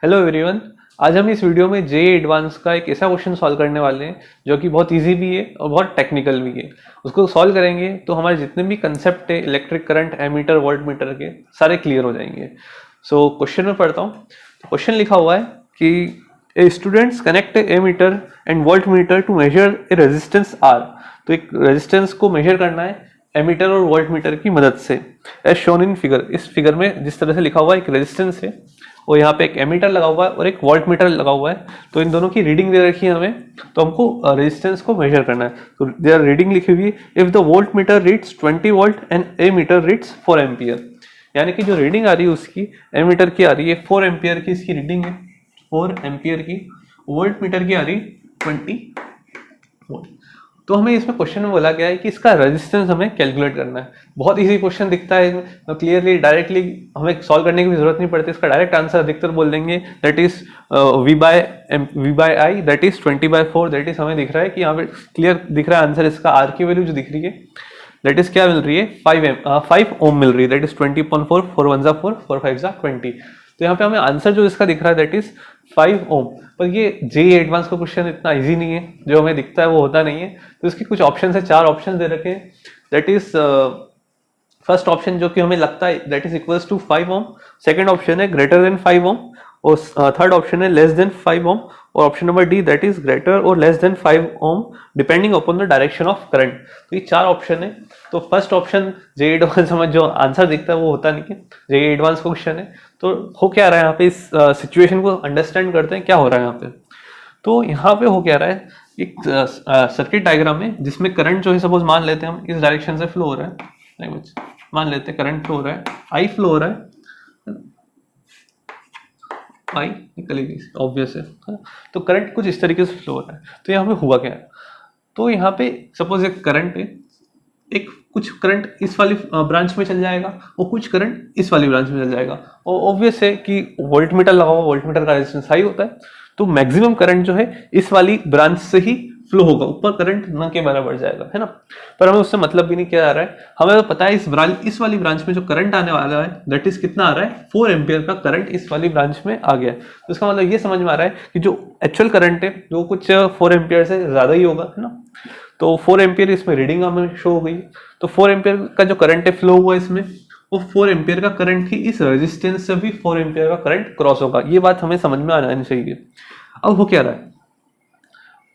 Hello everyone. आज हम इस वीडियो में जेईई एडवांस का एक ऐसा क्वेश्चन सॉल्व करने वाले हैं जो कि बहुत इजी भी है और बहुत टेक्निकल भी है। उसको सॉल्व करेंगे तो हमारे जितने भी कंसेप्ट है electric current, ammeter, volt meter के सारे क्लियर हो जाएंगे। सो क्वेश्चन में पढ़ता हूँ। तो क्वेश्चन लिखा हुआ है कि a students connect a meter and volt meter to measure a resistance R. तो एक रेजिस्टेंस को मेजर करना है एमीटर और वोल्ट मीटर की मदद से, एज शोन इन फिगर। इस फिगर में जिस तरह से लिखा हुआ है, एक रेजिस्टेंस है और यहाँ पे एक एमीटर लगा हुआ है और एक वोल्ट मीटर लगा हुआ है। तो इन दोनों की रीडिंग दे रखी है हमें, तो हमको रेजिस्टेंस को मेजर करना है। तो देयर रीडिंग लिखी हुई है, if the volt meter reads 20 volt and ammeter reads 4 ampere. यानी कि जो रीडिंग आ रही है उसकी एमीटर की आ रही है 4 एम्पियर की, इसकी रीडिंग है 4 एम्पियर की। वोल्ट मीटर की आ रही 20 वोल्ट। तो हमें इसमें क्वेश्चन में बोला गया है कि इसका रेजिस्टेंस हमें कैलकुलेट करना है। बहुत इजी क्वेश्चन दिखता है इसमें, तो क्लियरली डायरेक्टली हमें सॉल्व करने की भी जरूरत नहीं पड़ती। इसका डायरेक्ट आंसर अधिकतर बोल देंगे, that is V by I, that is 20/4। That is हमें दिख रहा है कि यहाँ पे क्लियर दिख रहा है आंसर। इसका आर की वैल्यू जो दिख रही है दैट इज क्या मिल रही है, 5 ओम मिल रही है। That is 20/4, 4 1 4, 4 5 20। तो यहाँ पे हमें आंसर जो इसका दिख रहा है दैट इज 5 ओम। पर ये जेईई एडवांस का क्वेश्चन इतना इजी नहीं है, जो हमें दिखता है वो होता नहीं है। तो इसके कुछ ऑप्शन है, 4 ऑप्शन दे रखे हैं। दैट इज फर्स्ट ऑप्शन जो कि हमें लगता है that is equals to 5 ohm. Second option है ग्रेटर देन 5 ओम और थर्ड ऑप्शन है लेस देन 5 ओम। और option number D that is greater और less than 5 ohm depending upon the direction of current. तो ये 4 ऑप्शन है। तो first option JEE advance में जो आंसर दिखता है वो होता नहीं है, जेईई एडवांस का क्वेश्चन है। तो हो क्या रहा है यहाँ पे, इस सिचुएशन को अंडरस्टैंड करते हैं क्या हो रहा है यहाँ पे। तो यहाँ पे हो क्या रहा है, एक सर्किट डायग्राम है जिसमें करंट जो है सपोज मान लेते हैं हम इस डायरेक्शन से फ्लो हो रहा है। नहीं बच्चे, मान लेते हैं करंट फ्लो हो रहा है, आई फ्लो हो रहा है, आई निकली गई, ऑब्वियस है। तो करंट कुछ इस तरीके से फ्लो हो रहा है। तो यहाँ पे हुआ क्या है, तो यहाँ पे सपोज एक करंट है, एक कुछ करंट इस वाली ब्रांच में चल जाएगा और कुछ करंट इस वाली ब्रांच में चल जाएगा। और ऑब्वियस है कि वोल्ट मीटर लगा हुआ, वोल्ट मीटर का रेजिस्टेंस हाई होता है, तो मैक्सिमम करंट जो है इस वाली ब्रांच से ही फ्लो होगा, ऊपर करंट न के बराबर जाएगा, है ना। पर हमें उससे मतलब भी नहीं क्या आ रहा है, हमें तो पता है इस वाली ब्रांच में जो करंट आने वाला है दैट इज कितना आ रहा है, 4 एम्पियर का करंट इस वाली ब्रांच में आ गया है। तो इसका मतलब ये समझ में आ रहा है कि जो एक्चुअल करंट है वो कुछ 4 एम्पियर से ज्यादा ही होगा, है ना। तो 4 एम्पियर इसमें रीडिंग हमें शो हो गई। तो 4 एम्पियर का जो करंट है फ्लो हुआ इसमें, वो 4 एम्पियर का करंट ही इस रेजिस्टेंस से भी 4 एम्पियर का करंट क्रॉस होगा। ये बात हमें समझ में आना चाहिए। अब हो क्या रहा है,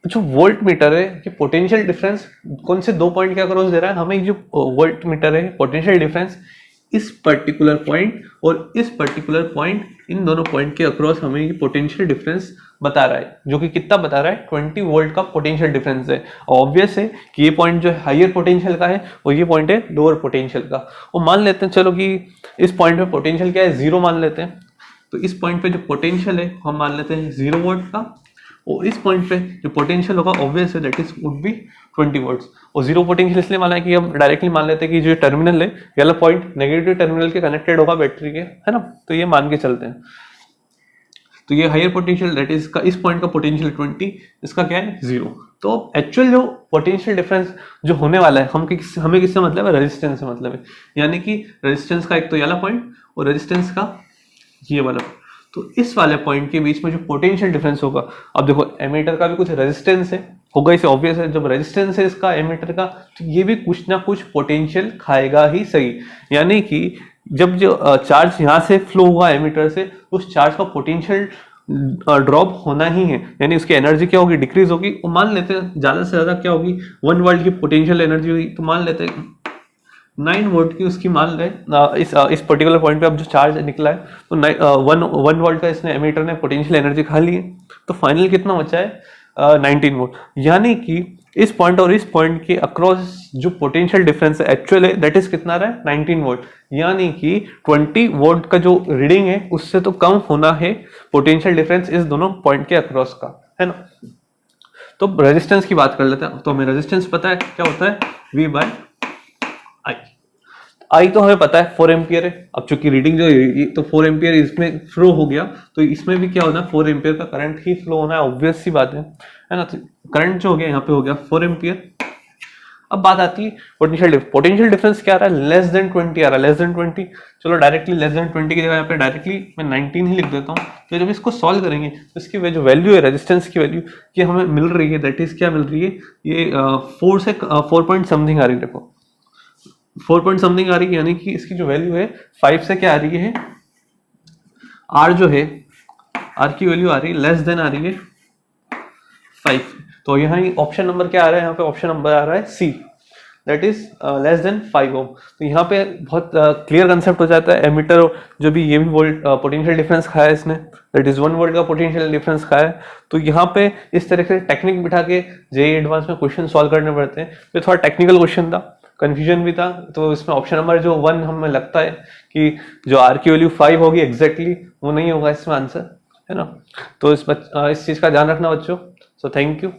जो वोल्ट मीटर है कि पोटेंशियल डिफरेंस कौन से 2 पॉइंट के अक्रॉस दे रहा है हमें, जो वोल्ट मीटर है पोटेंशियल डिफरेंस इस पर्टिकुलर पॉइंट और इस पर्टिकुलर पॉइंट, इन दोनों पॉइंट के अक्रॉस हमें ये पोटेंशियल डिफरेंस बता रहा है, जो कि कितना बता रहा है, 20 वोल्ट का पोटेंशियल डिफरेंस है। ऑब्वियस है कि ये पॉइंट जो है हायर पोटेंशियल का है और ये पॉइंट है लोअर पोटेंशियल का। और मान लेते हैं चलो कि इस पॉइंट पे पोटेंशियल क्या है, 0 मान लेते हैं। तो इस पॉइंट पे जो पोटेंशियल है हम मान लेते हैं 0 वोल्ट का, और इस पॉइंट पे जो पोटेंशियल होगा ऑब्वियस है that is would be 20 volts. और 0 पोटेंशियल इसलिए माना है कि हम डायरेक्टली मान लेते हैं कि जो टर्मिनल है ये वाला पॉइंट नेगेटिव टर्मिनल के कनेक्टेड होगा बैटरी के, है ना। तो ये मान के चलते हैं। तो ये हायर पोटेंशियल दैट इज का, इस पॉइंट का पोटेंशियल 20, इसका क्या है 0। तो एक्चुअल जो पोटेंशियल डिफरेंस जो होने वाला है हमें किससे मतलब है, रेजिस्टेंस से मतलब है। यानी कि रेजिस्टेंस का एक तो ये वाला पॉइंट और रेजिस्टेंस का ये वाला। तो इस वाले पॉइंट के बीच में जो पोटेंशियल डिफरेंस होगा, अब देखो एमीटर का भी कुछ रेजिस्टेंस है, होगा इसे ऑब्वियस है। जब रेजिस्टेंस है इसका एमीटर का, तो ये भी कुछ ना कुछ पोटेंशियल खाएगा ही सही। यानी कि जब जो चार्ज यहाँ से फ्लो हुआ एमीटर से, उस चार्ज का पोटेंशियल ड्रॉप होना ही है, यानी उसकी एनर्जी क्या होगी, डिक्रीज होगी। और मान लेते हैं ज्यादा से ज्यादा क्या होगी, 1 वोल्ट की पोटेंशियल एनर्जी हुई, तो मान लेते हैं 9 वोल्ट की उसकी मान लें। इस पर्टिकुलर पॉइंट पे अब जो चार्ज निकला है तो 1 वोल्ट का इसने एमीटर ने पोटेंशियल एनर्जी खा ली है। तो फाइनल कितना बचा है, 19 वोल्ट। यानी कि इस पॉइंट और इस पॉइंट के अक्रॉस जो पोटेंशियल डिफरेंस है एक्चुअल है दैट इज कितना रहा है, 19 वोल्ट। यानी कि 20 वोल्ट का जो रीडिंग है उससे तो कम होना है पोटेंशियल डिफरेंस इस दोनों पॉइंट के अक्रॉस का, है ना। तो रेजिस्टेंस की बात कर लेते हैं। तो हमें रेजिस्टेंस पता है क्या होता है, V बाय आई। आई तो हमें पता है 4 एम्पियर है। अब चूंकि रीडिंग जो है तो 4 एम्पियर इसमें फ्लो हो गया, तो इसमें भी क्या होना है, 4 एम्पियर का करंट ही फ्लो होना है, ऑब्वियस सी बात है ना। तो करंट जो हो गया यहाँ पे हो गया 4 एम्पियर। अब बात आती है पोटेंशियल डिफरेंस क्या आ रहा है, लेस देन 20 आ रहा है, लेस देन 20। चलो डायरेक्टली लेस देन 20 की जगह यहाँ पे डायरेक्टली मैं 19 ही लिख देता हूँ। तो जब इसको सॉल्व करेंगे तो इसकी जो वैल्यू है रेजिस्टेंस की वैल्यू ये हमें मिल रही है, दैट इज क्या मिल रही है, ये 4 से 4 पॉइंट समथिंग आ रही है। देखो 4 पॉइंट समथिंग आ रही है, यानी कि इसकी जो वैल्यू है 5 से क्या आ रही है, आर जो है, आर की वैल्यू आ रही है लेस देन आ रही है 5। तो यहाँ ऑप्शन नंबर क्या आ रहा है, यहाँ पे ऑप्शन नंबर आ रहा है सी, दैट इज लेस देन 5 ओम। तो यहाँ पे बहुत क्लियर कंसेप्ट हो जाता है। एमीटर जो भी ये भी वोल्ट पोटेंशियल डिफरेंस खाया है इसने, दैट इज 1 वोल्ट का पोटेंशियल डिफरेंस खाया है। तो यहाँ पे इस तरह से टेक्निक बिठा के जेईई एडवांस में क्वेश्चन सॉल्व करने पड़ते हैं। तो थोड़ा टेक्निकल क्वेश्चन था, कंफ्यूजन भी था। तो इसमें ऑप्शन नंबर जो 1 हमें लगता है कि जो आर की वैल्यू 5 होगी एग्जैक्टली, वो नहीं होगा इसमें आंसर, है ना। तो इस चीज का ध्यान रखना बच्चों। So thank you.